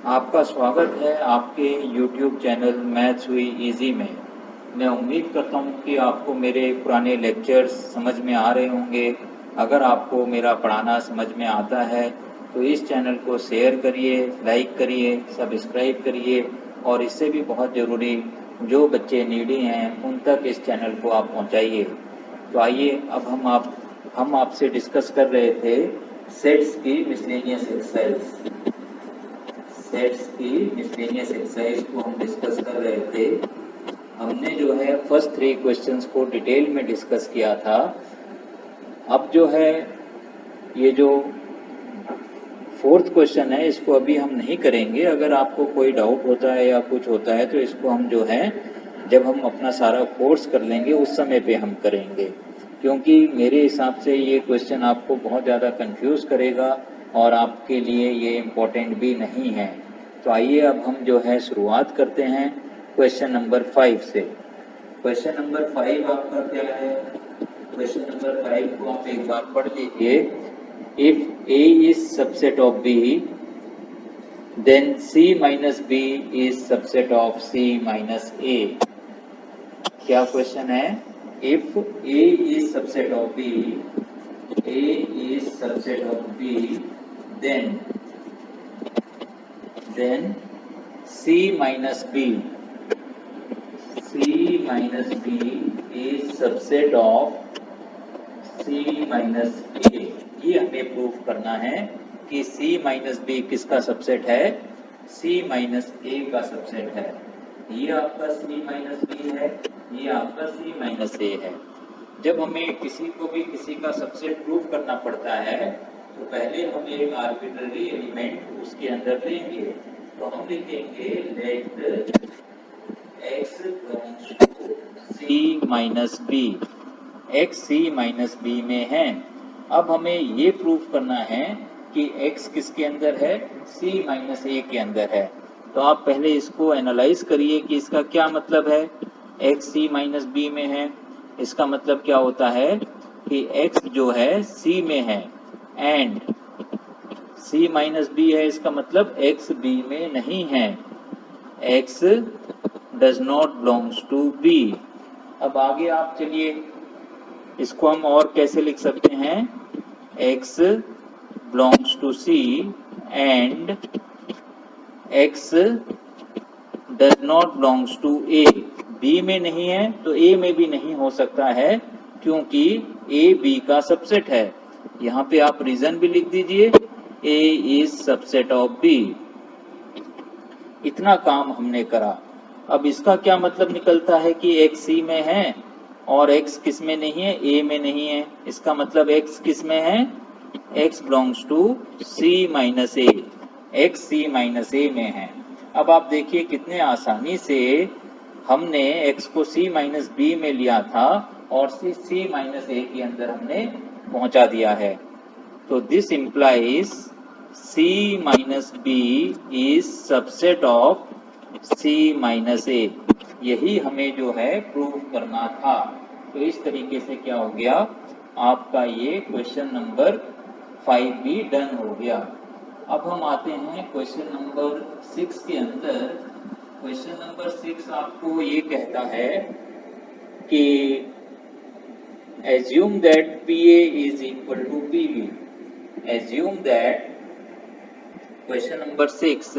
आपका स्वागत है आपके YouTube चैनल मैथ्स हुई इजी में। मैं उम्मीद करता हूँ कि आपको मेरे पुराने लेक्चर्स समझ में आ रहे होंगे। अगर आपको मेरा पढ़ाना समझ में आता है तो इस चैनल को शेयर करिए, लाइक करिए, सब्सक्राइब करिए और इससे भी बहुत ज़रूरी जो बच्चे नीडी हैं उन तक इस चैनल को आप पहुँचाइए। तो आइए अब हम आपसे डिस्कस कर रहे थे सेट्स की मिसलेनियस एक्सरसाइज। सेट्स की मिसलेनियस एक्सरसाइज को हम डिस्कस कर रहे थे। हमने जो है फर्स्ट 3 क्वेश्चंस को डिटेल में डिस्कस किया था। अब जो है ये जो फोर्थ क्वेश्चन है इसको अभी हम नहीं करेंगे। अगर आपको कोई डाउट होता है या कुछ होता है तो इसको हम जो है जब हम अपना सारा कोर्स कर लेंगे उस समय पे हम करेंगे, क्योंकि मेरे हिसाब से ये क्वेश्चन आपको बहुत ज़्यादा कंफ्यूज करेगा और आपके लिए ये इम्पोर्टेंट भी नहीं है। तो आइए अब हम जो है शुरुआत करते हैं क्वेश्चन नंबर 5 से। क्वेश्चन नंबर 5 आपका क्या है? क्वेश्चन नंबर 5 को आप एक बार पढ़ लीजिए। If A is subset of B, then C minus B is subset of C minus A। क्या क्वेश्चन है? If A is subset of B, A is subset of B, then C minus B is subset of C minus A। ये हमें proof करना है कि C minus B किसका subset है? C minus A का सबसेट है। ये आपका C minus B है, ये आपका C minus A है। जब हमें किसी को भी किसी का सबसेट प्रूफ करना पड़ता है तो पहले हम एक आर्बिट्ररी एलिमेंट उसके अंदर लेंगे। तो हम लिखेंगे let x belongs to C minus B। x C minus B में है। अब हमें ये प्रूफ करना है कि x किसके अंदर है? C minus A के अंदर है। तो आप पहले इसको एनालाइज करिए कि इसका क्या मतलब है। x C minus B में है, इसका मतलब क्या होता है कि x जो है C में है एंड C minus B है, इसका मतलब x B में नहीं है। x does not belongs to B। अब आगे आप चलिए इसको हम और कैसे लिख सकते हैं? x belongs to C and x does not belongs to A। B में नहीं है तो A में भी नहीं हो सकता है क्योंकि A B का सबसेट है। यहाँ पे आप रीजन भी लिख दीजिए, A is subset of B। इतना काम हमने करा। अब इसका क्या मतलब निकलता है कि x C में है और x किस में नहीं है? A में नहीं है। इसका मतलब x किस में है? x belongs to C minus A। x C minus A में है। अब आप देखिए कितने आसानी से हमने x को C minus B में लिया था और C minus A के अंदर हमने पहुंचा दिया है। तो this implies C minus B is subset of C minus A। यही हमें जो है प्रूव करना था। तो इस तरीके से क्या हो गया, आपका ये क्वेश्चन नंबर 5 भी डन हो गया। अब हम आते हैं क्वेश्चन नंबर 6 के अंदर। क्वेश्चन नंबर 6 आपको ये कहता है कि assume that PA is equal to PB। assume that question number 6,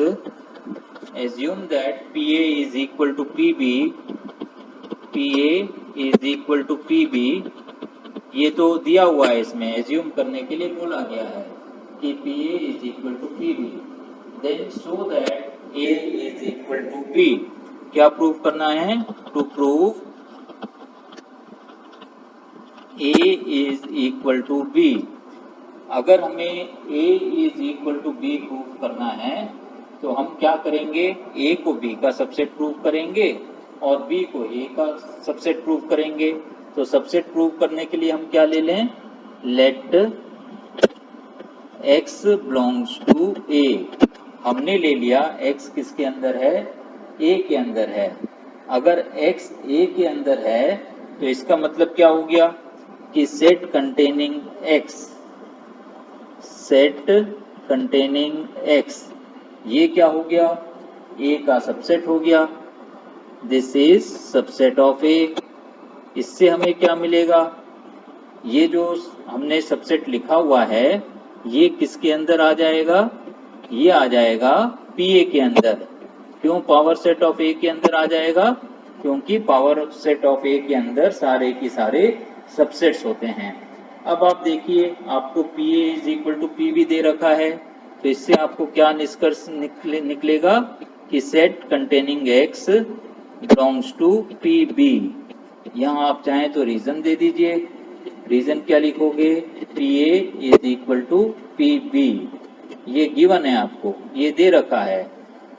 assume that PA is equal to PB। PA is equal to PB ये तो दिया हुआ है, इसमें एज्यूम करने के लिए बोला गया है कि PA is equal to PB। then show that A is equal to B। क्या प्रूव करना है? to prove A is equal to B। अगर हमें A is equal to B prove करना है तो हम क्या करेंगे? A को B का सबसेट प्रूव करेंगे और B को A का सबसेट प्रूव करेंगे। तो सबसेट प्रूव करने के लिए हम क्या ले लें? Let x belongs to A। हमने ले लिया x किसके अंदर है? A के अंदर है। अगर x A के अंदर है तो इसका मतलब क्या हो गया कि सेट कंटेनिंग x ये क्या हो गया, ए का सबसेट हो गया, दिस इज सबसेट ऑफ ए। इससे हमें क्या मिलेगा, ये जो हमने सबसेट लिखा हुआ है ये किसके अंदर आ जाएगा, ये आ जाएगा पी ए के अंदर। क्यों पावर सेट ऑफ ए के अंदर आ जाएगा, क्योंकि पावर सेट ऑफ ए के अंदर सारे के सारे सबसेट्स होते हैं। अब आप देखिए आपको P A is equal to P B दे रखा है, तो इससे आपको क्या निष्कर्ष निकलेगा कि set containing X belongs to P B. यहाँ आप चाहें तो रीजन दे दीजिए, रीजन क्या लिखोगे, P A is equal to P B, ये गिवन है आपको, ये दे रखा है।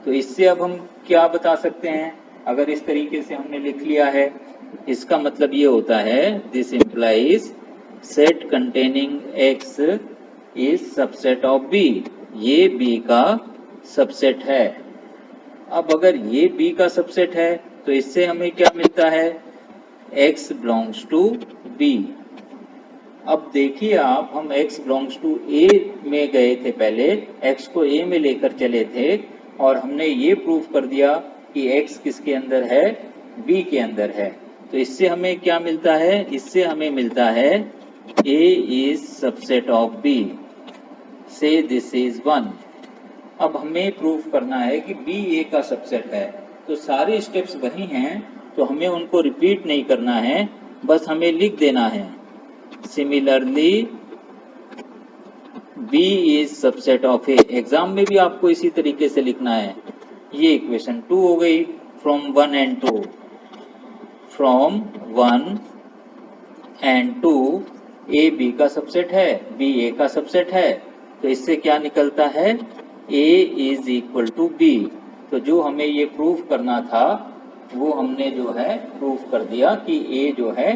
तो इससे अब हम क्या बता सकते हैं, अगर इस तरीके से हमने लिख लिया है, इसका मतलब ये होता है this implies set containing x is subset of B, ये बी का सबसेट है। अब अगर ये बी का सबसेट है तो इससे हमें क्या मिलता है, x बिलोंग्स टू b। अब देखिए आप, हम x बिलोंग्स टू a में गए थे, पहले x को a में लेकर चले थे और हमने ये प्रूफ कर दिया कि x किसके अंदर है, b के अंदर है। तो इससे हमें क्या मिलता है, इससे हमें मिलता है a is subset of b, से दिस इज 1। अब हमें प्रूफ करना है कि b a का सबसेट है, तो सारे स्टेप्स वही हैं, तो हमें उनको रिपीट नहीं करना है, बस हमें लिख देना है similarly b is subset of a। Exam में भी आपको इसी तरीके से लिखना है। ये इक्वेशन 2 हो गई, from 1 and 2, from 1 and 2 a b का सबसेट है, b a का सबसेट है, तो इससे क्या निकलता है, a is equal to b। तो जो हमें ये प्रूफ करना था वो हमने जो है प्रूफ कर दिया कि a जो है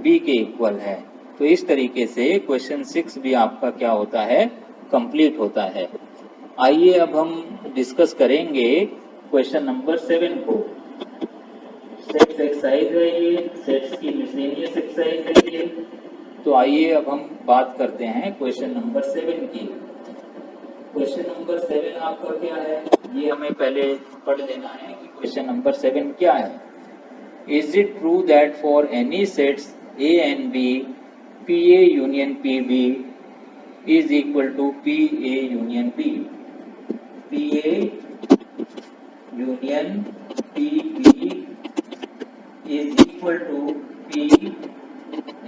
b के इक्वल है। तो इस तरीके से क्वेश्चन 6 भी आपका क्या होता है, कंप्लीट होता है। आइए अब हम डिस्कस करेंगे क्वेश्चन नंबर 7 को। सेट्स एक्सरसाइज है ये, सेट्स की मिसलेनियस एक्सरसाइज है ये। तो आइए अब हम बात करते हैं क्वेश्चन नंबर 7 की। क्वेश्चन नंबर 7 आपका क्या है, ये हमें पहले पढ़ लेना है कि क्वेश्चन नंबर 7 क्या है। Is it true that for any sets A and B P A union P B is equal to P A union B, P A union P B is equal to P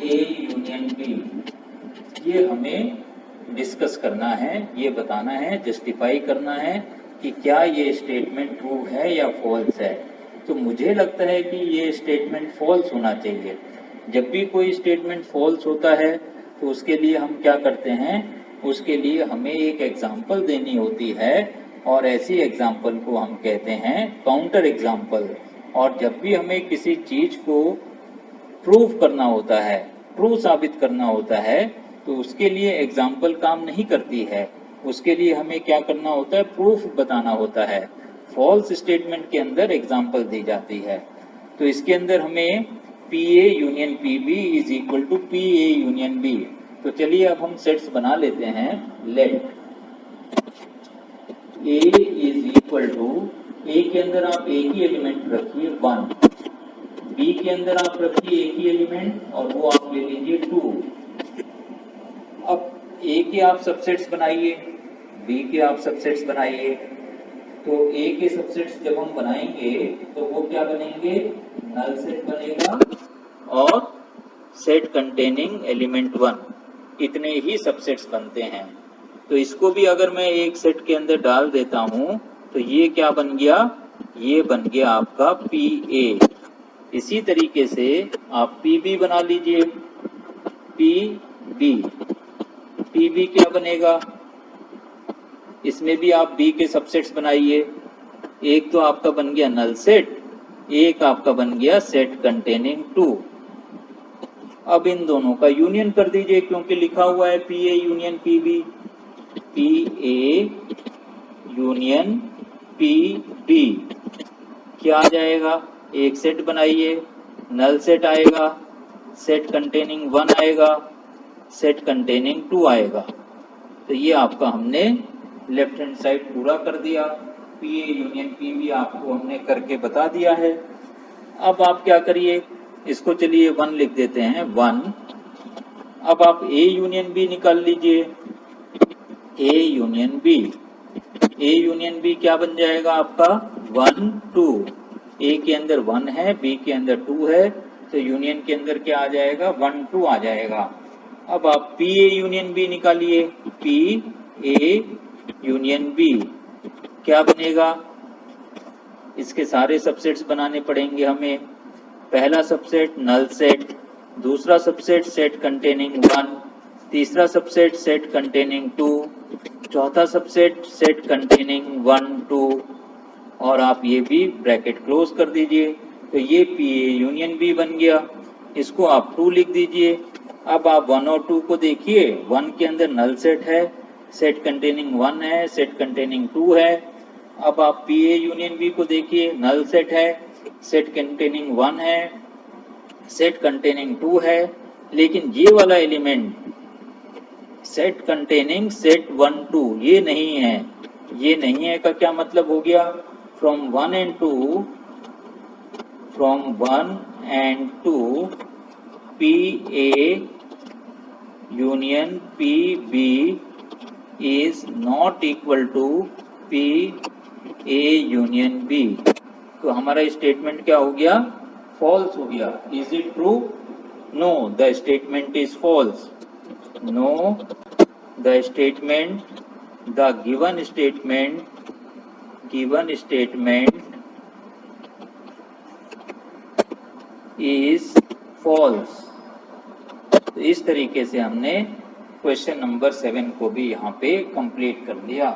A union B. ये हमें discuss करना है, ये बताना है, justify करना है कि क्या ये स्टेटमेंट ट्रू है या फॉल्स है। तो मुझे लगता है कि ये स्टेटमेंट फॉल्स होना चाहिए। जब भी कोई स्टेटमेंट फॉल्स होता है तो उसके लिए हम क्या करते हैं, उसके लिए हमें एक एग्जाम्पल देनी होती है, और ऐसी एग्जाम्पल को हम कहते हैं काउंटर एग्जाम्पल। और जब भी हमें किसी चीज को प्रूव करना होता है, ट्रू साबित करना होता है, तो उसके लिए एग्जाम्पल काम नहीं करती है, उसके लिए हमें क्या करना होता है, प्रूफ बताना होता है। फॉल्स स्टेटमेंट के अंदर एग्जाम्पल दी जाती है। तो इसके अंदर हमें P A union P B is equal to P A union B. तो चलिए अब हम सेट्स बना लेते हैं। Let A is equal to, A के अंदर आप एक ही एलिमेंट रखिए 1, बी के अंदर आप रखिए एक ही एलिमेंट और वो आप ले लीजिए 2। अब ए के आप सबसेट्स बनाइए, बी के आप सबसेट्स बनाइए। तो ए के सबसेट्स जब हम बनाएंगे तो वो क्या बनेंगे, नल सेट बनेगा और सेट कंटेनिंग एलिमेंट 1, इतने ही सबसेट्स बनते हैं। तो इसको भी अगर मैं एक सेट के अंदर डाल देता हूं तो ये क्या बन गया, ये बन गया आपका पी ए। इसी तरीके से आप पी बी बना लीजिए, पी बी, पी बी क्या बनेगा, इसमें भी आप बी के सबसेट्स बनाइए। एक तो आपका बन गया नल सेट, एक आपका बन गया सेट कंटेनिंग 2। अब इन दोनों का यूनियन कर दीजिए, क्योंकि लिखा हुआ है P A union P B, P A union P B क्या आ जाएगा, एक सेट बनाइए, नल सेट आएगा, सेट कंटेनिंग 1 आएगा, सेट कंटेनिंग 2 आएगा। तो ये आपका हमने लेफ्ट हैंड साइड पूरा कर दिया। पी ए यूनियन पी भी आपको हमने करके बता दिया है। अब आप क्या करिए, इसको चलिए 1 लिख देते हैं 1। अब आप ए यूनियन बी निकाल लीजिए, A union B. A union B क्या बन जाएगा आपका 1 2। ए के अंदर 1 है, बी के अंदर 2 है, तो यूनियन के अंदर क्या आ जाएगा 1 2 आ जाएगा। अब आप पी ए यूनियन बी निकालिए, पी ए यूनियन बी क्या बनेगा, इसके सारे सबसेट्स बनाने पड़ेंगे हमें। पहला सबसेट नल सेट, दूसरा सबसेट सेट कंटेनिंग 1, तीसरा सबसेट सेट कंटेनिंग 2, चौथा सबसेट सेट कंटेनिंग 1 2, और आप ये भी ब्रैकेट क्लोज कर दीजिए। तो ये पी ए यूनियन बी बन गया, इसको आप 2 लिख दीजिए। अब आप 1 और 2 को देखिए, 1 के अंदर नल सेट है, सेट कंटेनिंग 1 है, सेट कंटेनिंग 2 है। अब आप पी ए यूनियन बी को देखिए, नल सेट है, सेट कंटेनिंग 1 है, सेट कंटेनिंग 2 है, लेकिन ये वाला एलिमेंट सेट कंटेनिंग सेट 1 2 ये नहीं है। ये नहीं है का क्या मतलब हो गया, from 1 and 2 P A union P B is not equal to P A union B. तो हमारा स्टेटमेंट क्या हो गया, फॉल्स हो गया। Is it true, no the statement is false. No the statement, the given statement is false. तो इस तरीके से हमने क्वेश्चन नंबर 7 को भी यहाँ पे कंप्लीट कर लिया।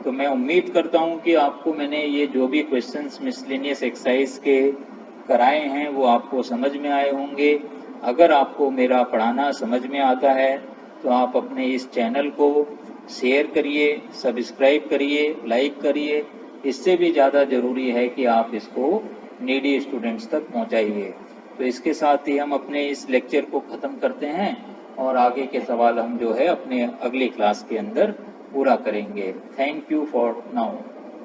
तो मैं उम्मीद करता हूँ कि आपको मैंने ये जो भी क्वेश्चंस मिसलेनियस एक्सरसाइज के कराए हैं वो आपको समझ में आए होंगे। अगर आपको मेरा पढ़ाना समझ में आता है तो आप अपने इस चैनल को शेयर करिए, सब्सक्राइब करिए, लाइक करिए। इससे भी ज़्यादा ज़रूरी है कि आप इसको नीडी स्टूडेंट्स तक पहुँचाइए। तो इसके साथ ही हम अपने इस लेक्चर को ख़त्म करते हैं और आगे के सवाल हम जो है अपने अगली क्लास के अंदर पूरा करेंगे। Thank you for now.